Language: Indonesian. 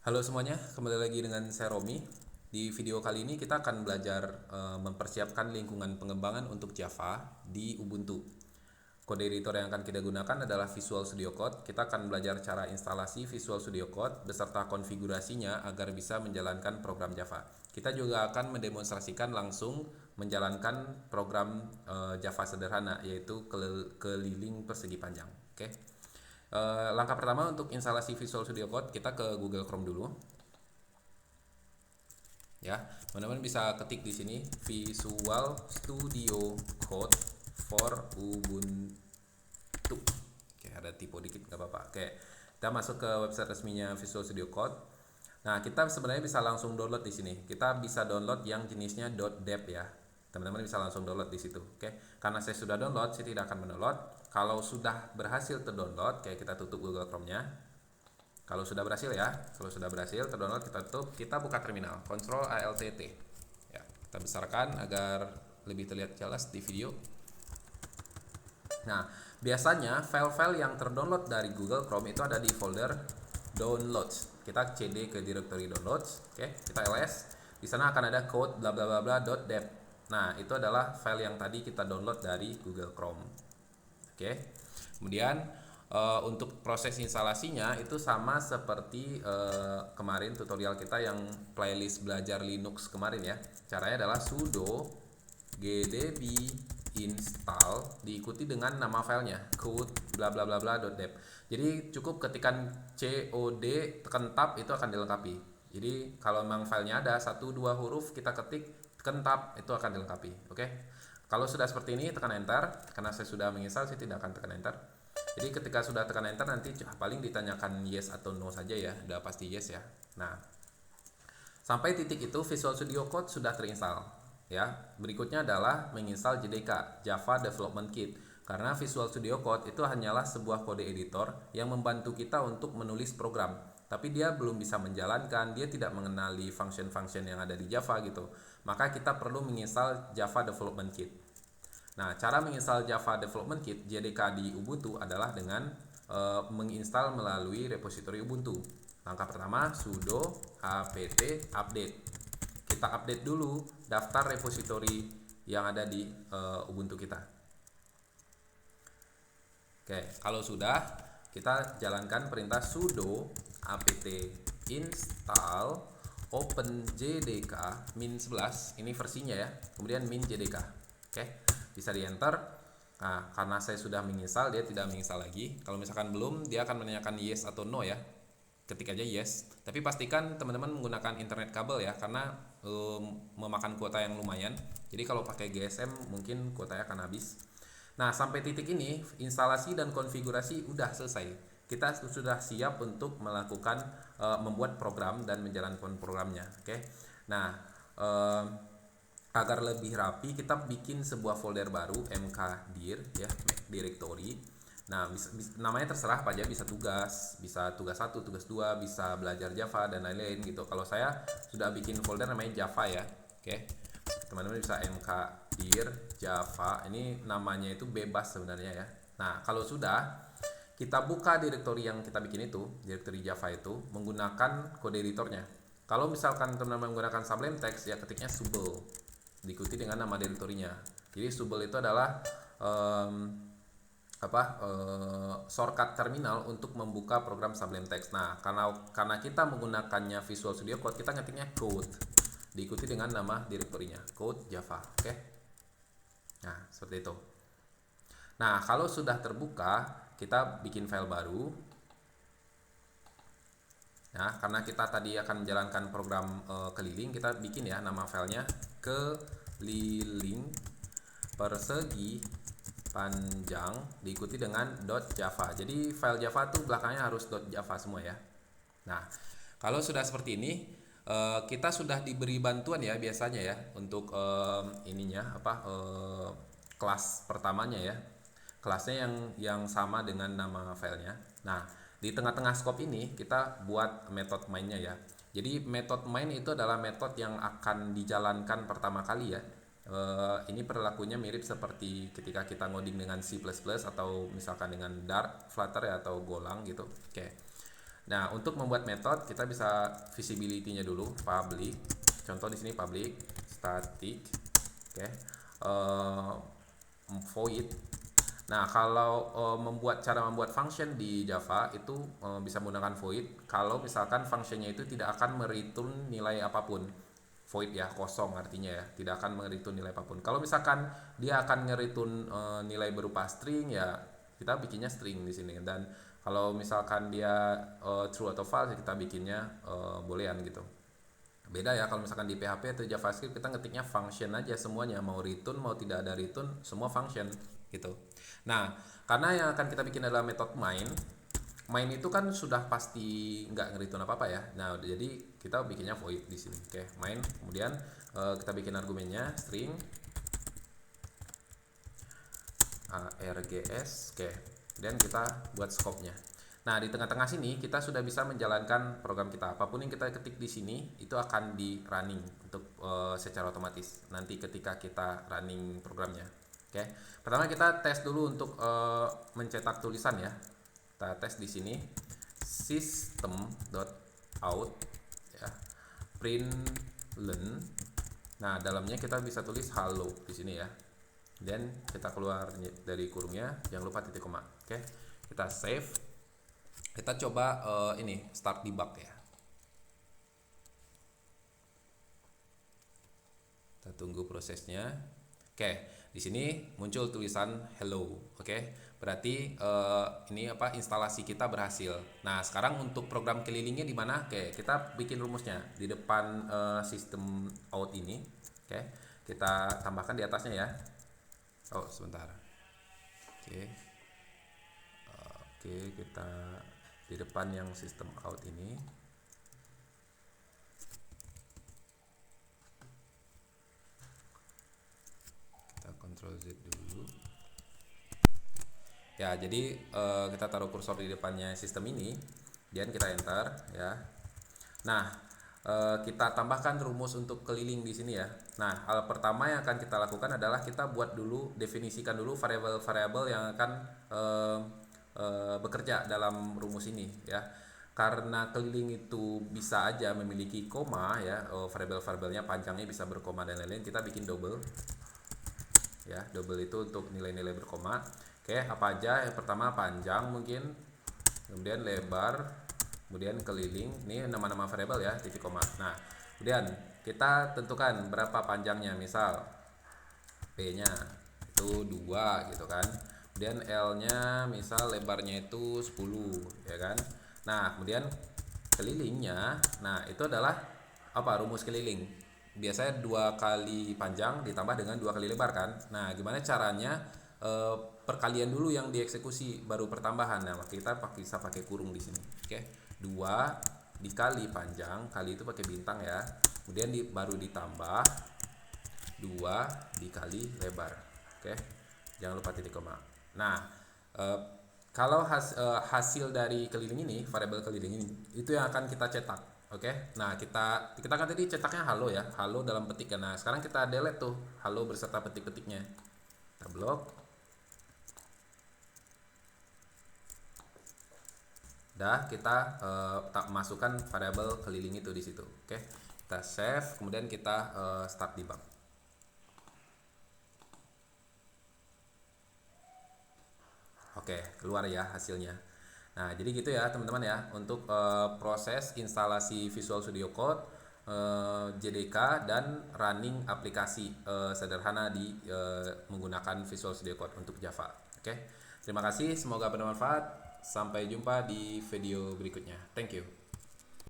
Halo semuanya, kembali lagi dengan saya Romi. Di video kali ini kita akan belajar mempersiapkan lingkungan pengembangan untuk Java di Ubuntu. Kode editor yang akan kita gunakan adalah Visual Studio Code. Kita akan belajar cara instalasi Visual Studio Code beserta konfigurasinya agar bisa menjalankan program Java. Kita juga akan mendemonstrasikan langsung menjalankan program Java sederhana, yaitu keliling persegi panjang. Oke. Langkah pertama untuk instalasi Visual Studio Code, kita ke Google Chrome dulu. Ya, teman-teman bisa ketik di sini Visual Studio Code for Ubuntu. Oke, ada typo dikit nggak apa-apa. Oke, kita masuk ke website resminya Visual Studio Code. Nah, kita sebenarnya bisa langsung download di sini. Kita bisa download yang jenisnya .deb ya. Teman-teman bisa langsung download di situ. Oke, karena saya sudah download, saya tidak akan mendownload. Kalau sudah berhasil terdownload, kayak kita tutup Google Chrome-nya. Kalau sudah berhasil ya, kalau sudah berhasil terdownload, kita tutup, kita buka terminal, Ctrl Alt T. Ya, kita besarkan agar lebih terlihat jelas di video. Nah, biasanya file-file yang terdownload dari Google Chrome itu ada di folder downloads. Kita cd ke directory downloads, oke, kita ls. Di sana akan ada code bla bla bla bla .deb. Nah, itu adalah file yang tadi kita download dari Google Chrome. Oke. Kemudian untuk proses instalasinya itu sama seperti kemarin tutorial kita yang playlist belajar Linux kemarin ya. Caranya adalah sudo gdb install diikuti dengan nama filenya code bla bla bla bla .deb. Jadi cukup ketikan cod tekan tab itu akan dilengkapi. Jadi kalau memang filenya ada 1-2 huruf kita ketik tekan tab itu akan dilengkapi. Oke. Kalau sudah seperti ini tekan enter. Karena saya sudah menginstal saya tidak akan tekan enter. Jadi ketika sudah tekan enter nanti paling ditanyakan yes atau no saja ya. Udah pasti yes ya. Nah, sampai titik itu Visual Studio Code sudah terinstall. Ya, berikutnya adalah menginstal JDK, Java Development Kit. Karena Visual Studio Code itu hanyalah sebuah kode editor yang membantu kita untuk menulis program. Tapi dia belum bisa menjalankan, dia tidak mengenali function-function yang ada di Java gitu. Maka kita perlu menginstal Java Development Kit. Nah, cara menginstal Java Development Kit JDK di Ubuntu adalah dengan menginstal melalui repositori Ubuntu. Langkah pertama sudo apt update. Kita update dulu daftar repositori yang ada di Ubuntu kita. Oke, kalau sudah kita jalankan perintah sudo apt install openjdk min11, ini versinya ya. Kemudian min jdk. Oke, bisa di enter. Nah, karena saya sudah menginstal, dia tidak menginstal lagi. Kalau misalkan belum, dia akan menanyakan yes atau no ya. Ketik aja yes. Tapi pastikan teman-teman menggunakan internet kabel ya, karena memakan kuota yang lumayan. Jadi kalau pakai GSM mungkin kuotanya akan habis. Nah, sampai titik ini instalasi dan konfigurasi udah selesai. Kita sudah siap untuk melakukan membuat program dan menjalankan programnya. Oke. Nah, agar lebih rapi kita bikin sebuah folder baru mkdir ya, directory. Nah, namanya terserah apa aja, bisa tugas 1, tugas 2, bisa belajar Java dan lain-lain gitu. Kalau saya sudah bikin folder namanya Java ya. Oke. Teman-teman bisa mkdir Java. Ini namanya itu bebas sebenarnya ya. Nah, kalau sudah kita buka directory yang kita bikin itu, directory Java itu menggunakan kode editornya. Kalau misalkan teman-teman menggunakan Sublime Text ya ketiknya subel diikuti dengan nama direktorinya. Jadi subel itu adalah shortcut terminal untuk membuka program Sublime Text. Nah, karena kita menggunakannya Visual Studio Code, kita ngetiknya code diikuti dengan nama direktorinya, code Java. Oke. Nah, seperti itu. Nah, kalau sudah terbuka, kita bikin file baru. Nah, karena kita tadi akan menjalankan program keliling, kita bikin ya nama filenya keliling persegi panjang diikuti dengan .java. Jadi file Java tuh belakangnya harus .java semua ya. Nah, kalau sudah seperti ini kita sudah diberi bantuan ya biasanya ya untuk kelas pertamanya ya. Kelasnya yang sama dengan nama filenya. Nah, di tengah-tengah scope ini kita buat method main-nya ya. Jadi method main itu adalah metode yang akan dijalankan pertama kali ya. Ini perilakunya mirip seperti ketika kita ngoding dengan C++ atau misalkan dengan Dart, Flutter ya, atau Golang gitu. Oke. Nah, untuk membuat metode kita bisa visibility-nya dulu, public. Contoh di sini public static, oke. Void. Nah, kalau cara membuat function di Java itu bisa menggunakan void kalau misalkan functionnya itu tidak akan mereturn nilai apapun. Void ya, kosong artinya ya, tidak akan mereturn nilai apapun. Kalau misalkan dia akan nge-return nilai berupa string ya, kita bikinnya string di sini. Dan kalau misalkan dia true atau false, kita bikinnya boolean gitu. Beda ya kalau misalkan di PHP atau JavaScript kita ngetiknya function aja semuanya, mau return mau tidak ada return semua function gitu. Nah, karena yang akan kita bikin adalah metode main. Main itu kan sudah pasti nggak nge-return apa-apa ya. Nah, jadi kita bikinnya void di sini. Oke, main. Kemudian kita bikin argumennya string args. Oke. Dan kita buat scope-nya. Nah, di tengah-tengah sini kita sudah bisa menjalankan program kita. Apapun yang kita ketik di sini itu akan di running untuk secara otomatis nanti ketika kita running programnya. Oke. Pertama kita tes dulu untuk mencetak tulisan ya. Kita tes di sini system.out ya. Println. Nah, dalamnya kita bisa tulis hello di sini ya. Dan kita keluar dari kurungnya, jangan lupa titik koma. Oke. Kita save. Kita coba ini start debug ya. Kita tunggu prosesnya. Oke, di sini muncul tulisan hello. Oke, berarti ini apa instalasi kita berhasil. Nah, sekarang untuk program kelilingnya di mana? Oke, kita bikin rumusnya di depan sistem out ini. Oke, kita tambahkan di atasnya ya. Oh, sebentar. Oke. Oke, kita di depan yang sistem out ini kita Ctrl Z dulu ya. Jadi kita taruh kursor di depannya sistem ini dan kita enter ya. Nah, kita tambahkan rumus untuk keliling di sini ya. Nah, hal pertama yang akan kita lakukan adalah kita buat dulu, definisikan dulu variabel-variabel yang akan bekerja dalam rumus ini ya. Karena keliling itu bisa aja memiliki koma ya, variabel-variabelnya panjangnya bisa berkoma dan lain-lain, kita bikin double ya. Double itu untuk nilai-nilai berkoma. Oke, apa aja? Yang pertama panjang mungkin, kemudian lebar, kemudian keliling. Ini nama-nama variabel ya, titik koma. Nah, kemudian kita tentukan berapa panjangnya, misal P-nya itu 2 gitu kan. Kemudian L-nya misal lebarnya itu 10 ya kan. Nah, kemudian kelilingnya, nah itu adalah apa? Rumus keliling. Biasanya 2 kali panjang ditambah dengan 2 kali lebar kan. Nah, gimana caranya? Perkalian dulu yang dieksekusi baru pertambahan. Nah, kita bisa pakai kurung di sini. Oke. 2 dikali panjang, kali itu pakai bintang ya. Kemudian baru ditambah 2 dikali lebar. Oke. Jangan lupa titik koma. Nah, kalau hasil dari keliling ini, variabel keliling ini, itu yang akan kita cetak. Oke. Nah, kita kan tadi cetaknya halo ya, halo dalam petikan. Nah, sekarang kita delete tuh halo berserta petik-petiknya. Kita blok. Dah, kita masukkan variabel keliling itu di situ. Oke. Kita save, kemudian kita start debug. Oke, keluar ya hasilnya. Nah, jadi gitu ya teman-teman ya untuk proses instalasi Visual Studio Code, JDK dan running aplikasi sederhana di menggunakan Visual Studio Code untuk Java. Oke. Terima kasih, semoga bermanfaat. Sampai jumpa di video berikutnya. Thank you.